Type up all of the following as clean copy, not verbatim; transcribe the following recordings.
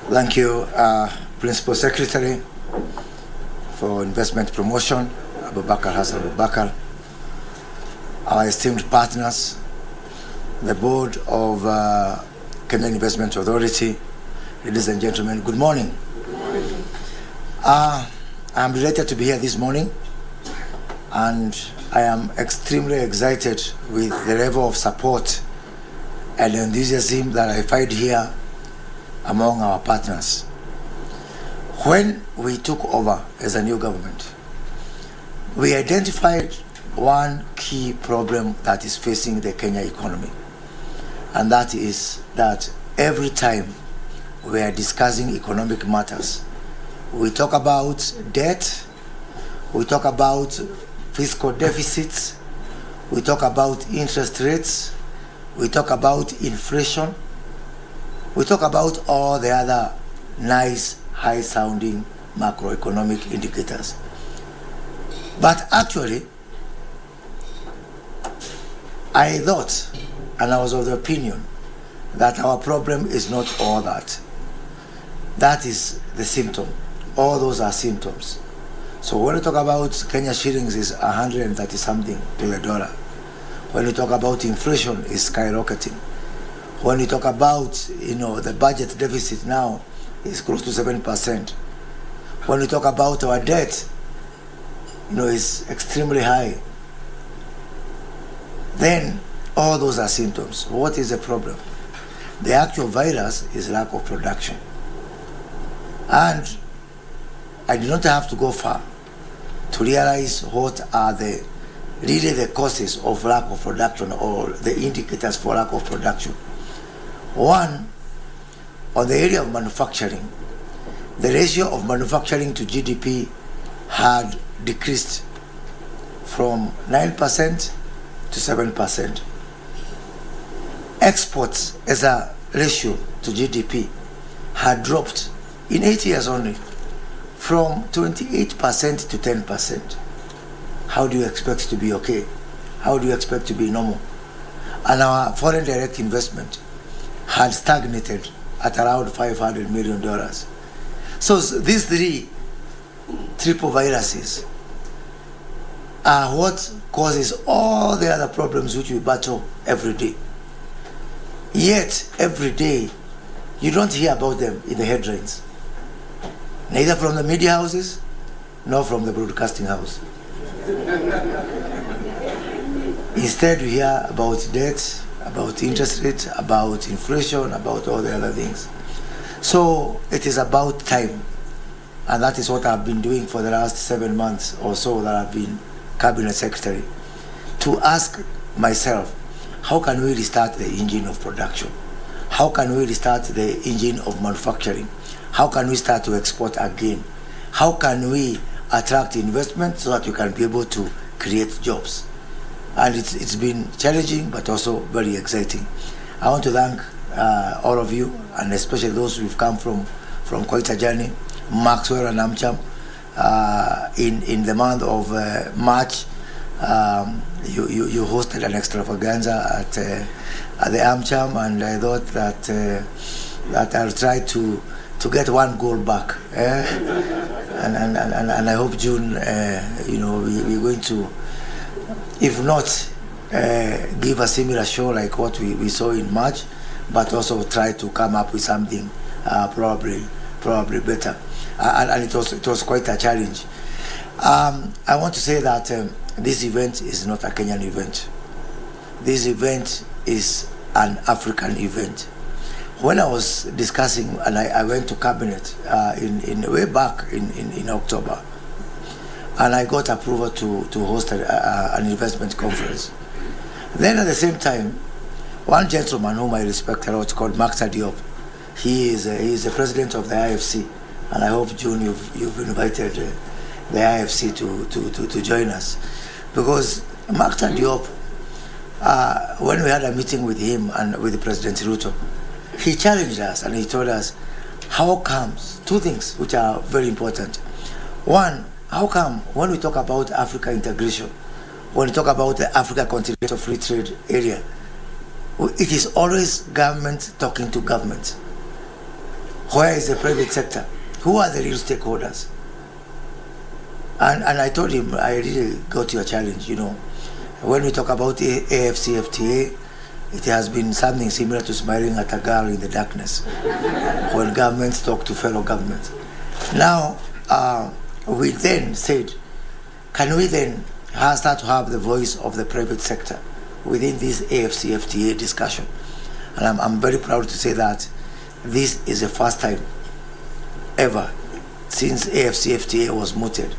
Thank you, Principal Secretary for Investment Promotion, Abubakar Hassan Abubakar, our esteemed partners, the Board of Kenya Investment Authority, ladies and gentlemen, good morning. I'm delighted to be here this morning, and I am extremely excited with the level of support and enthusiasm that I find here among our partners. When we took over as a new government, we identified one key problem that is facing the Kenya economy, and that is that every time we are discussing economic matters, we talk about debt, we talk about fiscal deficits, we talk about interest rates, we talk about inflation, we talk about all the other nice, high-sounding macroeconomic indicators. But actually, I thought, and I was of the opinion, that our problem is not all that. That is the symptom. All those are symptoms. So when we talk about Kenya shillings is 130 something to the dollar. When we talk about inflation is skyrocketing. When we talk about, the budget deficit now is close to 7%. When we talk about our debt, is extremely high. Then all those are symptoms. What is the problem? The actual virus is lack of production. And I do not have to go far to realize what are really the causes of lack of production, or the indicators for lack of production. One, on the area of manufacturing, the ratio of manufacturing to GDP had decreased from 9% to 7%. Exports as a ratio to GDP had dropped in 8 years only from 28% to 10%. How do you expect to be okay? How do you expect to be normal? And our foreign direct investment had stagnated at around $500 million. So these three triple viruses are what causes all the other problems which we battle every day. Yet, every day, you don't hear about them in the headlines, neither from the media houses, nor from the broadcasting house. Instead, we hear about debt, about interest rates, about inflation, about all the other things. So it is about time, and that is what I've been doing for the last 7 months or so that I've been Cabinet Secretary, to ask myself, how can we restart the engine of production? How can we restart the engine of manufacturing? How can we start to export again? How can we attract investment so that we can be able to create jobs? And it's been challenging, but also very exciting. I want to thank all of you, and especially those who've come from quite a journey. Maxwell and Amcham, in the month of March, you hosted an extravaganza at the Amcham, and I thought that I'll try to get one goal back, and I hope June, we're going to, if not give a similar show like what we saw in March, but also try to come up with something probably better. And it was quite a challenge. I want to say that this event is not a Kenyan event. This event is an African event. When I was discussing, and I went to cabinet in way back in October, and I got approval to host an investment conference. Then at the same time, one gentleman whom I respect a lot, called Max Diop, he is the president of the IFC, and I hope, June, you've invited the IFC to join us, because Max Diop, when we had a meeting with him and with President Ruto, he challenged us and he told us, how comes, two things which are very important. One, how come when we talk about Africa integration, when we talk about the Africa Continental Free Trade Area, it is always government talking to government. Where is the private sector? Who are the real stakeholders? And I told him, I really got your challenge, you know. When we talk about AFCFTA, it has been something similar to smiling at a girl in the darkness when governments talk to fellow governments. Now, we then said, can we then start to have the voice of the private sector within this AFCFTA discussion? And I'm very proud to say that this is the first time ever since AFCFTA was mooted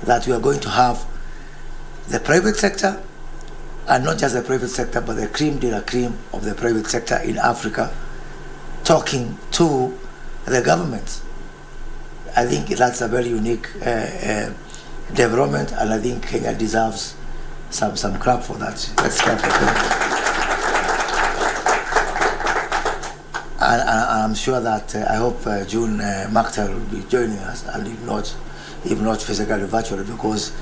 that we are going to have the private sector, and not just the private sector, but the cream de la cream of the private sector in Africa talking to the government. I think that's a very unique development, and I think Kenya deserves some clap for that. Let's clap for Kenya. And I'm sure that I hope June Maktar will be joining us, and if not physically, virtually, because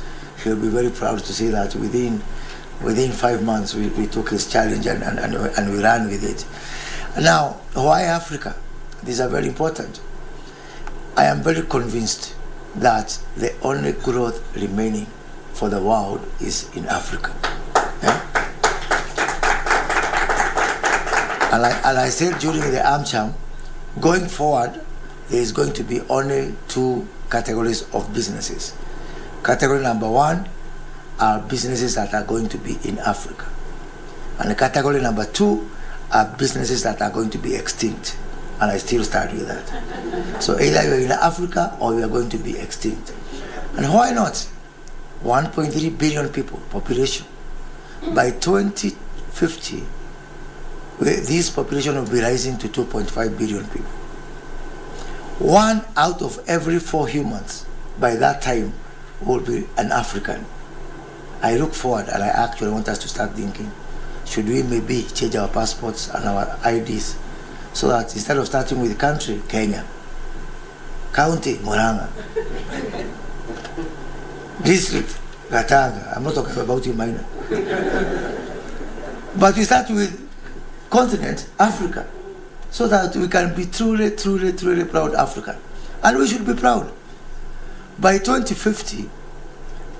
he'll be very proud to see that within 5 months we took his challenge and we ran with it. Now, why Africa? These are very important. I am very convinced that the only growth remaining for the world is in Africa. Yeah? And I said during the AmCham, going forward, there is going to be only 2 categories of businesses. Category number 1 are businesses that are going to be in Africa. And category number 2 are businesses that are going to be extinct. And I still start with that. So either you're in Africa or you are going to be extinct. And why not? 1.3 billion people, population. By 2050, this population will be rising to 2.5 billion people. 1 out of every 4 humans by that time will be an African. I look forward, and I actually want us to start thinking, should we maybe change our passports and our IDs so that instead of starting with country, Kenya, county, Murang'a, district, Gatanga, I'm not talking about you minor, but we start with continent, Africa, so that we can be truly, truly, truly proud African. And we should be proud. By 2050,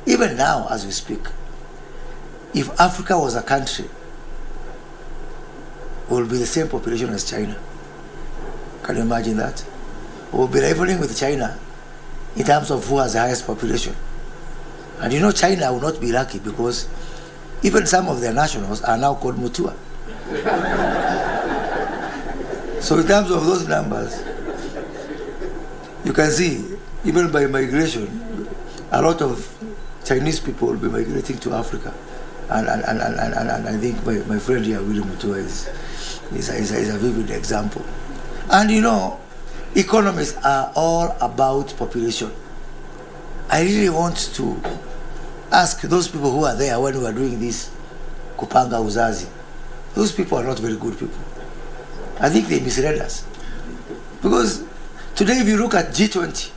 even now as we speak, if Africa was a country, it will be the same population as China. Can you imagine that? We will be rivaling with China in terms of who has the highest population. And you know, China will not be lucky because even some of their nationals are now called Mutua. So in terms of those numbers, you can see, even by migration, a lot of Chinese people will be migrating to Africa. And I think my friend here, William Mutua, is a vivid example. And you know, economists are all about population. I really want to ask those people who are there when we are doing this Kupanga Uzazi. Those people are not very good people. I think they misread us. Because today if you look at G20,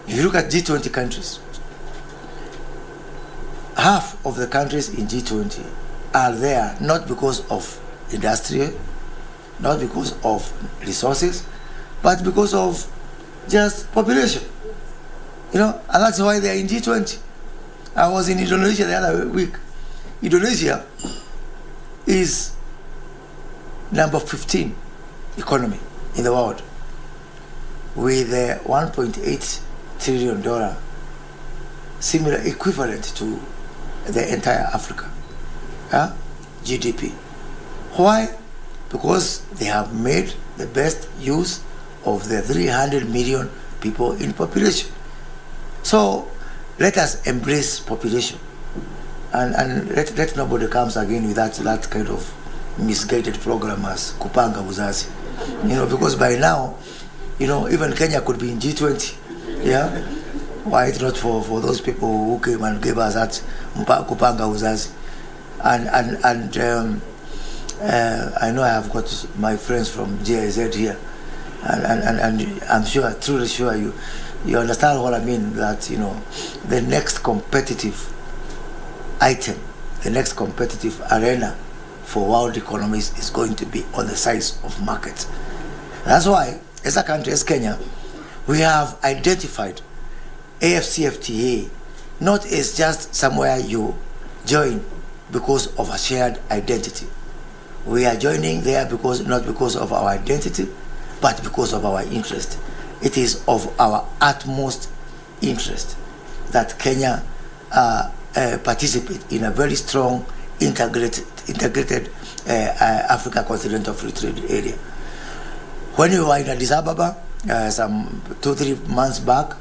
if you look at G20 countries, half of the countries in G20 are there not because of industry, not because of resources, but because of just population. You know, and that's why they are in G20. I was in Indonesia the other week. Indonesia is number 15 economy in the world with a $1.8 trillion, similar equivalent to the entire Africa GDP. Why? Because they have made the best use of the 300 million people in population. So let us embrace population, and let nobody comes again with that kind of misguided program as Kupanga Uzazi. You know, because by now, you know, even Kenya could be in G20. Yeah? Why it's not for those people who came and gave us that Kupanga Uzazi. And I know I have got my friends from GIZ here, and I'm sure, truly sure you understand what I mean, that, you know, the next competitive item, the next competitive arena for world economies is going to be on the size of markets. That's why, as a country, as Kenya, we have identified AFCFTA not as just somewhere you join because of a shared identity. We are joining there not because of our identity, but because of our interest. It is of our utmost interest that Kenya participate in a very strong, integrated Africa Continental Free Trade Area. When we were in Addis Ababa, some 2-3 months back,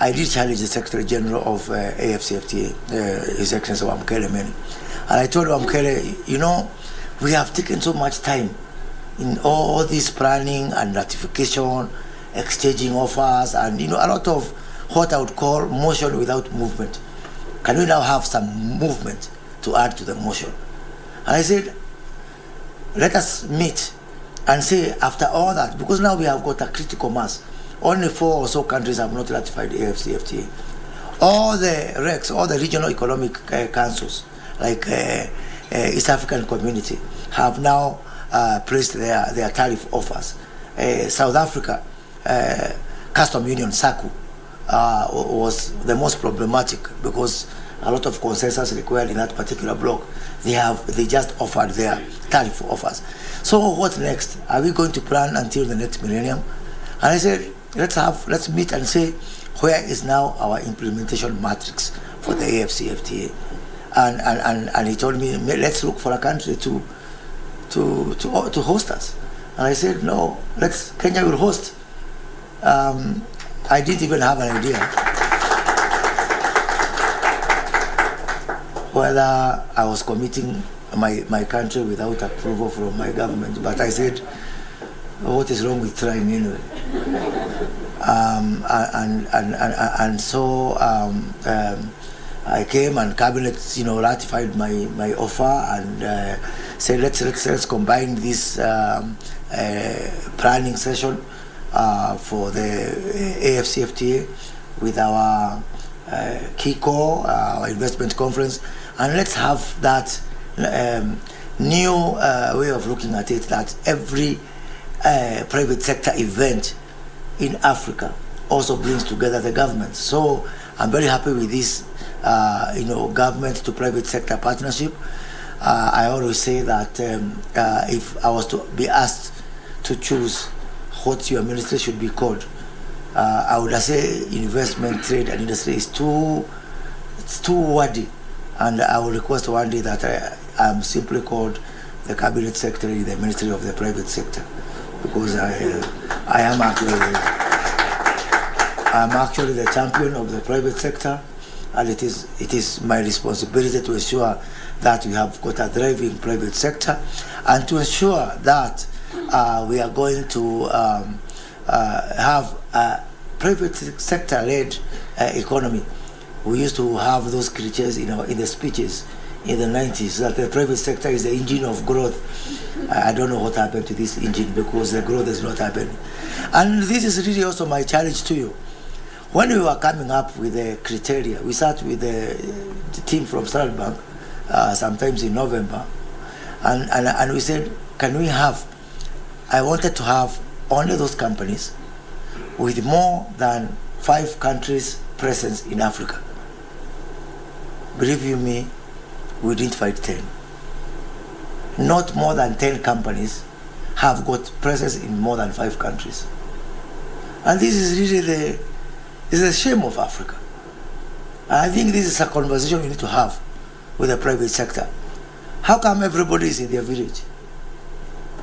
I did challenge the Secretary General of AFCFTA, His Excellency Wamkele Meni. And I told Wamkele, you know, we have taken so much time in all this planning and ratification, exchanging offers, and a lot of what I would call motion without movement. Can we now have some movement to add to the motion? And I said, let us meet and say after all that, because now we have got a critical mass. Only 4 or so countries have not ratified AFCFTA. All the RECs, all the regional economic councils, like East African Community, have now placed their tariff offers. South Africa, Custom Union, SACU, was the most problematic because a lot of consensus required in that particular block. They just offered their tariff offers. So what next? Are we going to plan until the next millennium? And I said, let's meet and say, where is now our implementation matrix for the AFCFTA? And he told me, let's look for a country to host us. And I said, no, Kenya will host. I didn't even have an idea whether I was committing my country without approval from my government. But I said, what is wrong with trying anyway? And so I came and cabinet, ratified my offer and said let's combine this planning session for the AFCFTA with our KICO, our investment conference, and let's have that new way of looking at it, that every private sector event in Africa also brings together the government. So I'm very happy with this government to private sector partnership. I always say that if I was to be asked to choose what your ministry should be called, I would say investment, trade and industry is too wordy, and I will request one day that I am simply called the cabinet secretary, the ministry of the private sector, because I am actually the champion of the private sector, and it is my responsibility to ensure that we have got a thriving private sector, and to ensure that we are going to have a private sector-led economy. We used to have those creatures in the speeches in the 90s, that the private sector is the engine of growth. I don't know what happened to this engine, because the growth has not happened. And this is really also my challenge to you. When we were coming up with the criteria, we sat with the team from Standard Bank sometimes in November, and we said, can we have, I wanted to have only those companies with more than 5 countries presence in Africa. Believe you me, we didn't find 10. Not more than 10 companies have got presence in more than 5 countries. And this is really the shame of Africa. I think this is a conversation we need to have with the private sector. How come everybody is in their village?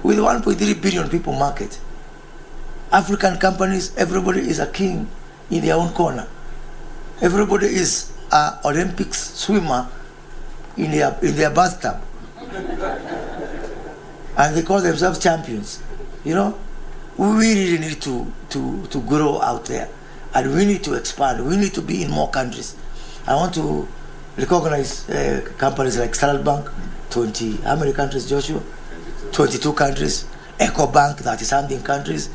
With 1.3 billion people market, African companies, everybody is a king in their own corner. Everybody is an Olympics swimmer in their bathtub. And they call themselves champions. We really need to grow out there. And we need to expand. We need to be in more countries. I want to recognize companies like Standard Bank, 20, how many countries, Joshua? 22 countries. EcoBank, 30-something countries.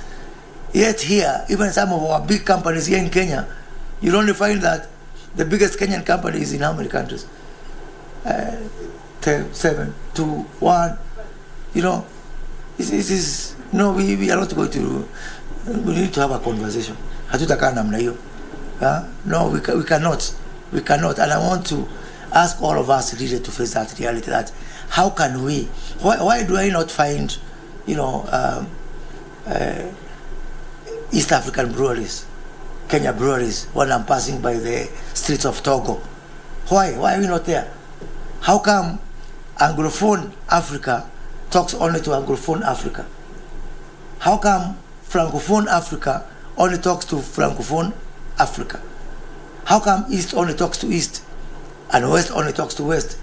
Yet here, even some of our big companies here in Kenya, you'll only find that the biggest Kenyan company is in how many countries? 10, 7, 2, 1. It is No, we are not going to. We need to have a conversation. Hatutakaa namna hiyo. No, we cannot. We cannot. And I want to ask all of us really to face that reality, that how can we, why do I not find, East African breweries, Kenya breweries, when I'm passing by the streets of Togo? Why are we not there? How come Anglophone Africa talks only to Anglophone Africa? How come Francophone Africa only talks to Francophone Africa? How come East only talks to East and West only talks to West?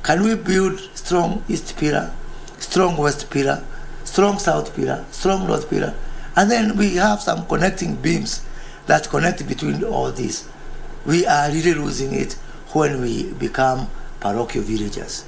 Can we build strong East pillar, strong West pillar, strong South pillar, strong North pillar, and then we have some connecting beams that connect between all these? We are really losing it when we become parochial villagers.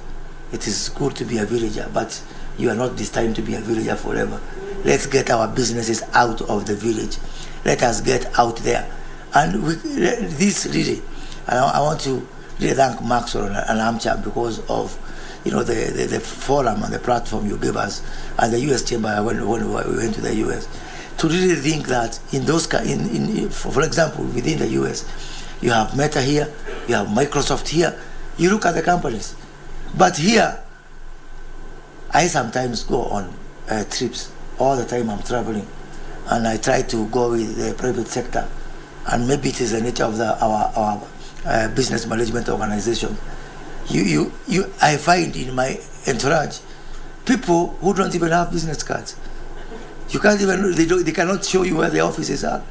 It is good to be a villager, but you are not destined to be a villager forever. Let's get our businesses out of the village. Let us get out there. And this really, and I want to really thank Maxwell and AmCham because of the forum and the platform you gave us and the U.S. Chamber when we went to the U.S. to really think that in those, for example, within the U.S., you have Meta here, you have Microsoft here. You look at the companies, but here, I sometimes go on trips. All the time I'm traveling, and I try to go with the private sector, and maybe it is the nature of our business management organization. I find in my entourage people who don't even have business cards. You can't even, they cannot show you where the offices are.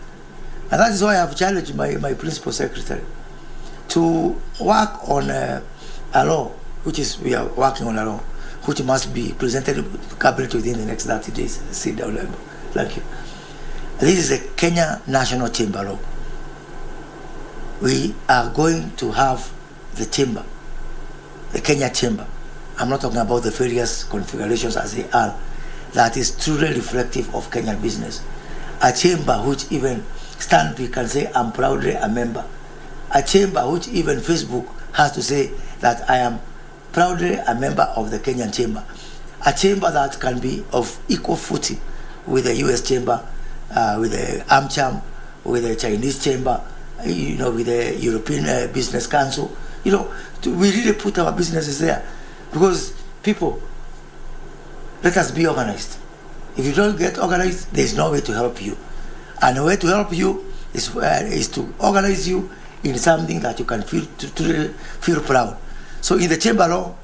And that is why I have challenged my principal secretary to work on a law, we are working on a law, which must be presented to cabinet within the next 30 days. Sit down, thank you. This is a Kenya National Chamber law. We are going to have the chamber, the Kenya Chamber. I'm not talking about the various configurations as they are. That is truly reflective of Kenyan business. A chamber which even we can say, I'm proudly a member. A chamber which even Facebook has to say that I am proudly a member of the Kenyan Chamber. A chamber that can be of equal footing with the US Chamber, with the AmCham, with the Chinese Chamber, with the European Business Council. We really put our businesses there, because people, let us be organized. If you don't get organized, there is no way to help you. And the way to help you is to organize you in something that you can feel proud. So in the chamber law,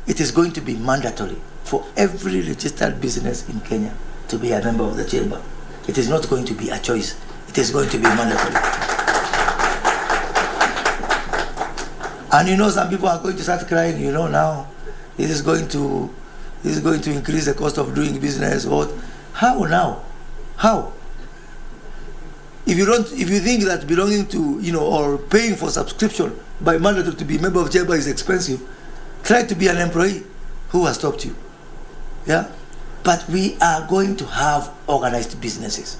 it is going to be mandatory for every registered business in Kenya to be a member of the chamber. It is not going to be a choice. It is going to be mandatory. And some people are going to start crying, now this is going to increase the cost of doing business. What? How now? How? If you think that belonging to, or paying for subscription by mandatory to be a member of chamber is expensive, try to be an employee. Who has stopped you? Yeah? But we are going to have organized businesses.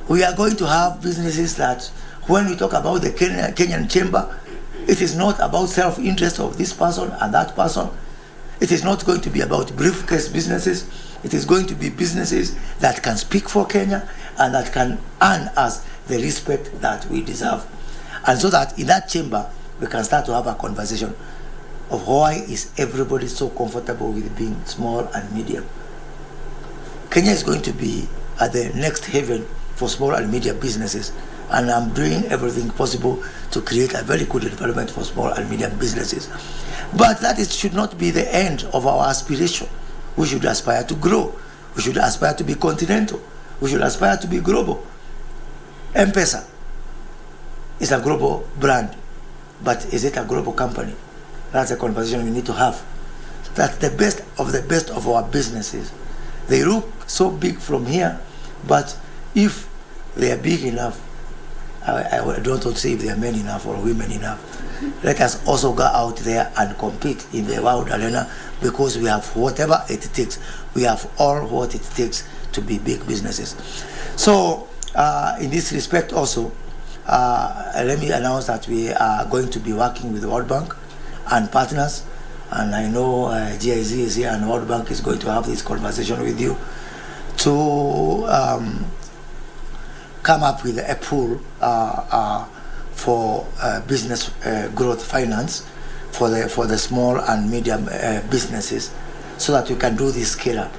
We are going to have businesses that, when we talk about the Kenyan Chamber, it is not about self-interest of this person and that person. It is not going to be about briefcase businesses. It is going to be businesses that can speak for Kenya and that can earn us the respect that we deserve. And so that in that chamber, we can start to have a conversation of why is everybody so comfortable with being small and medium. Kenya is going to be at the next haven for small and medium businesses, and I'm doing everything possible to create a very good environment for small and medium businesses. But that should not be the end of our aspiration. We should aspire to grow. We should aspire to be continental. We should aspire to be global. M-Pesa is a global brand, but is it a global company? That's a conversation we need to have. That the best of our businesses, they look so big from here, but if they are big enough, I don't want to say if they are men enough or women enough, let us also go out there and compete in the world arena, because we have whatever it takes. We have all what it takes to be big businesses. So in this respect also, let me announce that we are going to be working with the World Bank and partners, and I know GIZ is here and World Bank is going to have this conversation with you to come up with a pool for business growth finance for the small and medium businesses, so that we can do this scale up.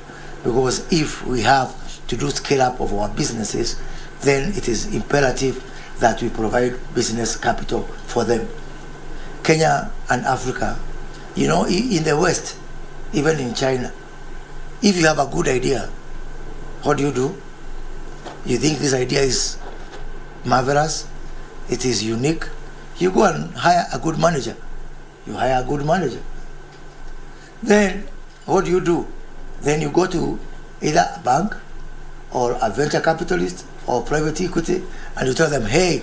Because if we have to do scale up of our businesses, then it is imperative that we provide business capital for them. Kenya and Africa, you know, in the West, even in China, if you have a good idea, what do? You think this idea is marvelous, it is unique, you go and hire a good manager. You hire a good manager. Then what do? Then you go to either a bank or a venture capitalist or private equity, and you tell them, hey,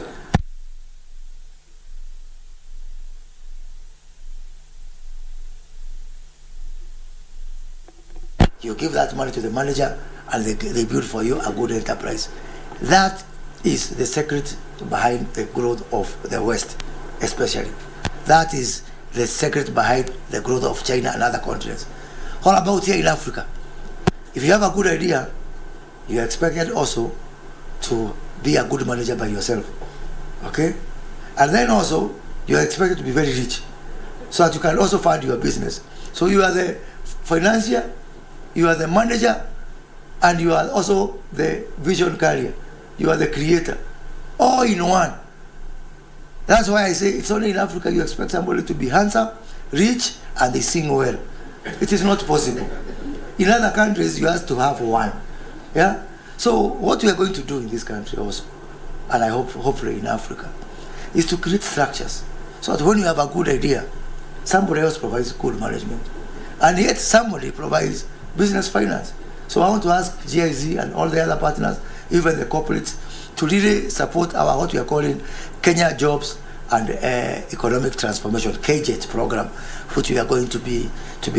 you give that money to the manager, and they build for you a good enterprise. That is the secret behind the growth of the West, especially. That is the secret behind the growth of China and other continents. What about here in Africa? If you have a good idea, you are expected also to be a good manager by yourself, okay? And then also, you are expected to be very rich, so that you can also fund your business. So you are the financier, you are the manager, and you are also the vision carrier. You are the creator, all in one. That's why I say it's only in Africa you expect somebody to be handsome, rich, and they sing well. It is not possible. In other countries, you have to have one. Yeah? So what we are going to do in this country also, and I hope hopefully in Africa, is to create structures so that when you have a good idea, somebody else provides good management, and yet somebody provides business finance. So I want to ask GIZ and all the other partners, even the corporates, to really support our what we are calling Kenya Jobs and Economic Transformation KJET program, which we are going to be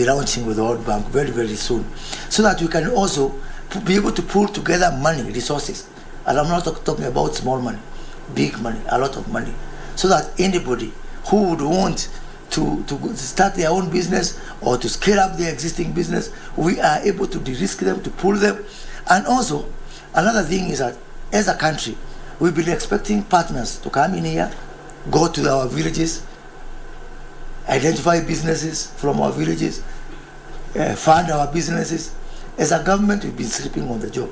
launching with the World Bank very, very soon, so that we can also be able to pull together money, resources. And I'm not talking about small money, big money, a lot of money, so that anybody who would want to start their own business or to scale up their existing business, we are able to de-risk them, to pull them. And also, another thing is that as a country, we've been expecting partners to come in here, go to our villages, identify businesses from our villages, fund our businesses. As a government, we've been sleeping on the job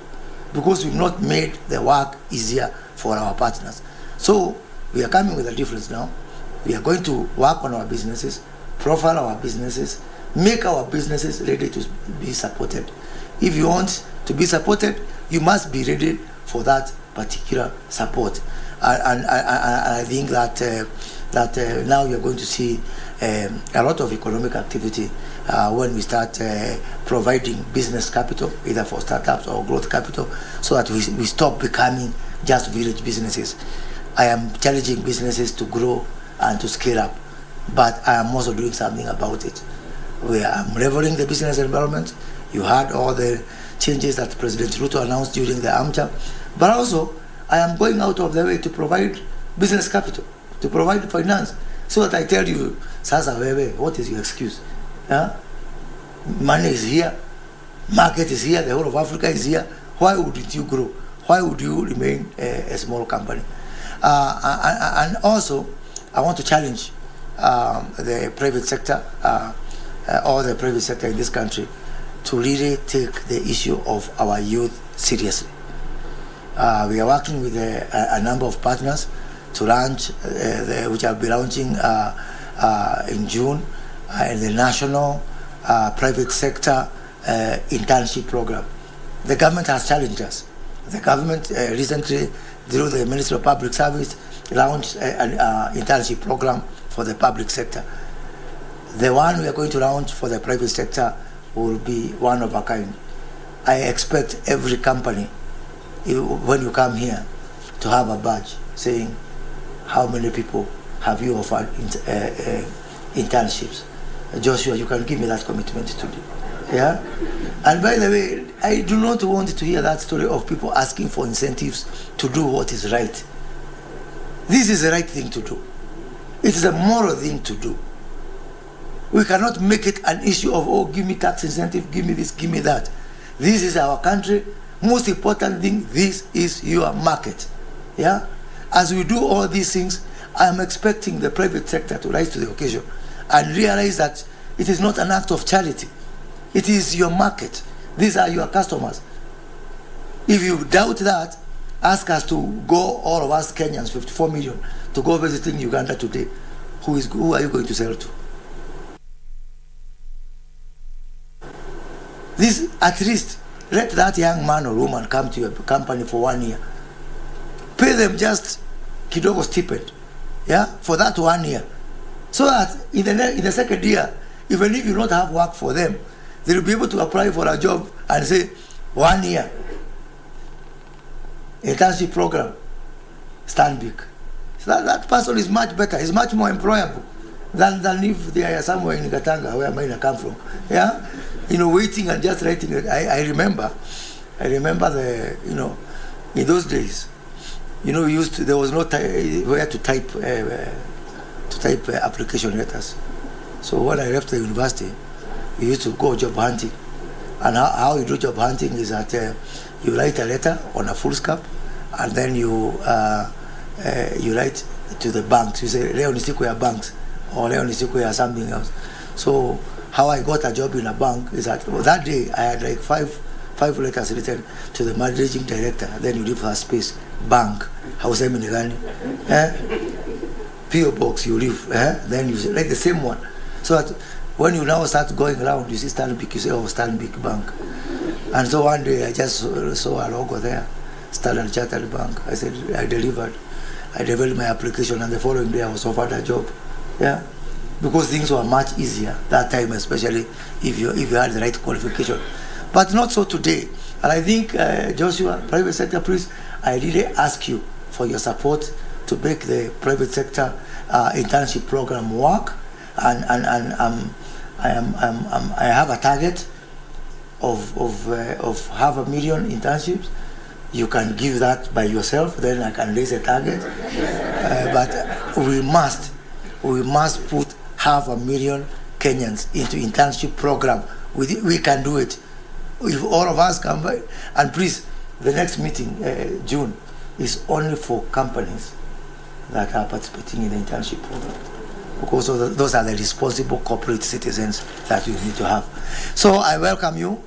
because we've not made the work easier for our partners. So we are coming with a difference now. We are going to work on our businesses, profile our businesses, make our businesses ready to be supported. If you want to be supported, you must be ready for that particular support. And I think that now you're going to see a lot of economic activity when we start providing business capital, either for startups or growth capital, so that we stop becoming just village businesses. I am challenging businesses to grow and to scale up, but I am also doing something about it. I'm leveling the business environment. You heard all the changes that President Ruto announced during the AMCHA, but also I am going out of the way to provide business capital, to provide finance, so that I tell you, Sasa wewe, what is your excuse? Money is here, market is here, the whole of Africa is here. Why wouldn't you grow? Why would you remain a small company? And also, I want to challenge the private sector, or the private sector in this country, to really take the issue of our youth seriously. We are working with a number of partners to launch, which I'll be launching in June, in the national private sector internship program. The government has challenged us. The government recently, through the Ministry of Public Service, launched an internship program for the public sector. The one we are going to launch for the private sector will be one of a kind. I expect every company, when you come here, to have a badge saying how many people have you offered internships. Joshua, you can give me that commitment today. Yeah? And by the way, I do not want to hear that story of people asking for incentives to do what is right. This is the right thing to do. It is a moral thing to do. We cannot make it an issue of, oh, give me tax incentive, give me this, give me that. This is our country. Most important thing, this is your market. Yeah? As we do all these things, I am expecting the private sector to rise to the occasion and realize that it is not an act of charity. It is your market. These are your customers. If you doubt that, ask us to go, all of us Kenyans, 54 million, to go visiting Uganda today. Who are you going to sell to? This, at least, let that young man or woman come to your company for 1 year. Pay them just kidogo stipend, yeah, for that 1 year. So that in the second year, even if you don't have work for them, they will be able to apply for a job and say, 1 year, internship program, stand big. So that person is much better, is much more employable than if they are somewhere in Katanga, where mine come from. Yeah, waiting and just writing it. I remember the, in those days, there was no where to type application letters. So when I left the university, we used to go job hunting. And how you do job hunting is that you write a letter on a foolscap, and then you write to the banks. You say, Leo nisikuya banks, or Leo nisikuya something else. So how I got a job in a bank is that day I had like five letters written to the managing director. Then you leave a space, bank, house Eminigani, PO box, you leave, then you like the same one. So that when you now start going around, you see Stanbic, you say, oh, Stanbic Bank. And so one day I just saw a logo there, Standard Chartered Bank. I said, I delivered. I developed my application, and the following day I was offered a job. Yeah, because things were much easier that time, especially if you had the right qualification. But not so today. And I think, Joshua, private sector, please, I really ask you for your support to make the private sector internship program work. And I have a target of 500,000 internships. You can give that by yourself, then I can raise a target. But we must put 500,000 Kenyans into internship program. We can do it. If all of us come by, and please, the next meeting, June, is only for companies that are participating in the internship program. Because those are the responsible corporate citizens that we need to have. So I welcome you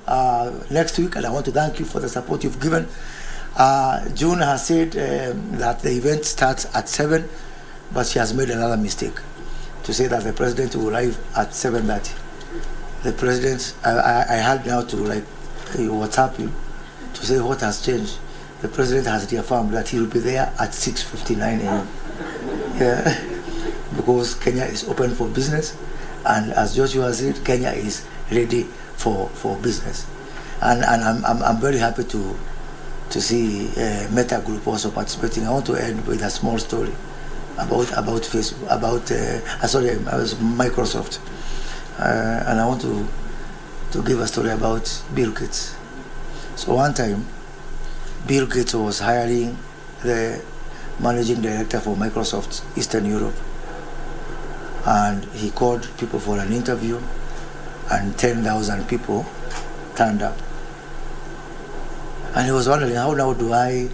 next week, and I want to thank you for the support you've given. June has said that the event starts at 7, but she has made another mistake to say that the president will arrive at 7:30. The president, I had now to WhatsApp him to say what has changed. The president has reaffirmed that he will be there at 6:59 a.m. Yeah. Because Kenya is open for business, and as Joshua said, Kenya is ready for business, and I'm very happy to see Meta Group also participating. I want to end with a small story about Facebook, about Microsoft, and I want to give a story about Bill Gates. So one time, Bill Gates was hiring the managing director for Microsoft Eastern Europe. And he called people for an interview, and 10,000 people turned up. And he was wondering, how do I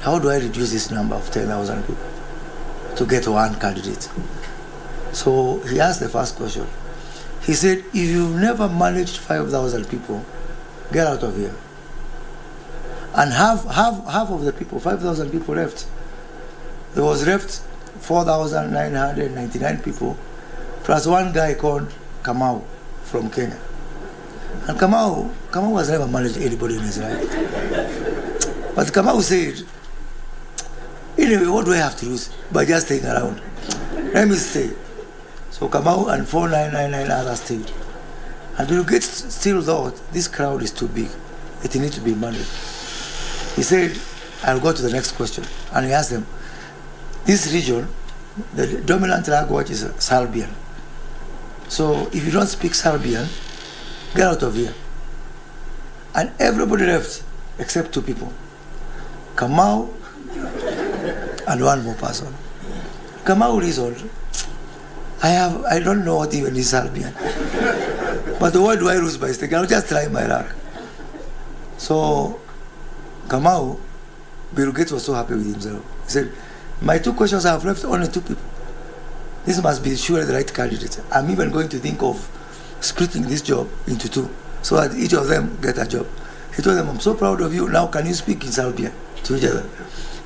reduce this number of 10,000 people to get one candidate? So he asked the first question. He said, if you've never managed 5,000 people, get out of here. And half of the people, 5,000 people left. There was left 4,999 people, plus one guy called Kamau from Kenya. And Kamau has never managed anybody in his life. But Kamau said, anyway, what do I have to lose by just staying around? Let me stay. So Kamau and 4,999 others stayed. And Bill Gates still thought this crowd is too big. It needs to be managed. He said, I'll go to the next question. And he asked them, this region, the dominant language is Serbian. So if you don't speak Serbian, get out of here. And everybody left except 2 people. Kamau and one more person. Kamau reasoned, I don't know what even is Serbian. But why do I lose by mistake? I'll just try my luck. So Kamau, Bill Gates was so happy with himself. He said, my 2 questions, I have left only 2 people. This must be surely the right candidate. I'm even going to think of splitting this job into 2 so that each of them get a job. He told them, I'm so proud of you. Now can you speak in Serbian to each other?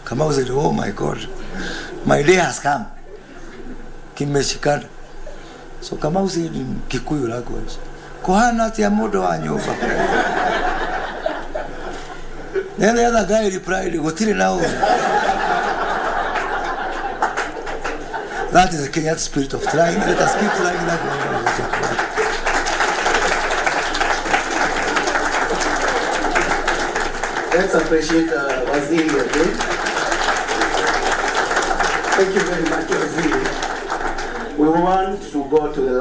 Kamau said, oh my God, my day has come. Kimeshikana. So Kamau said in Kikuyu language, Kohana tia modo wa nyumba. Then the other guy replied, Gotiri now. That is the Kenyan spirit of trying. Let us keep trying that. Let's appreciate Waziri again. Thank you very much, Waziri. We want to go to the last.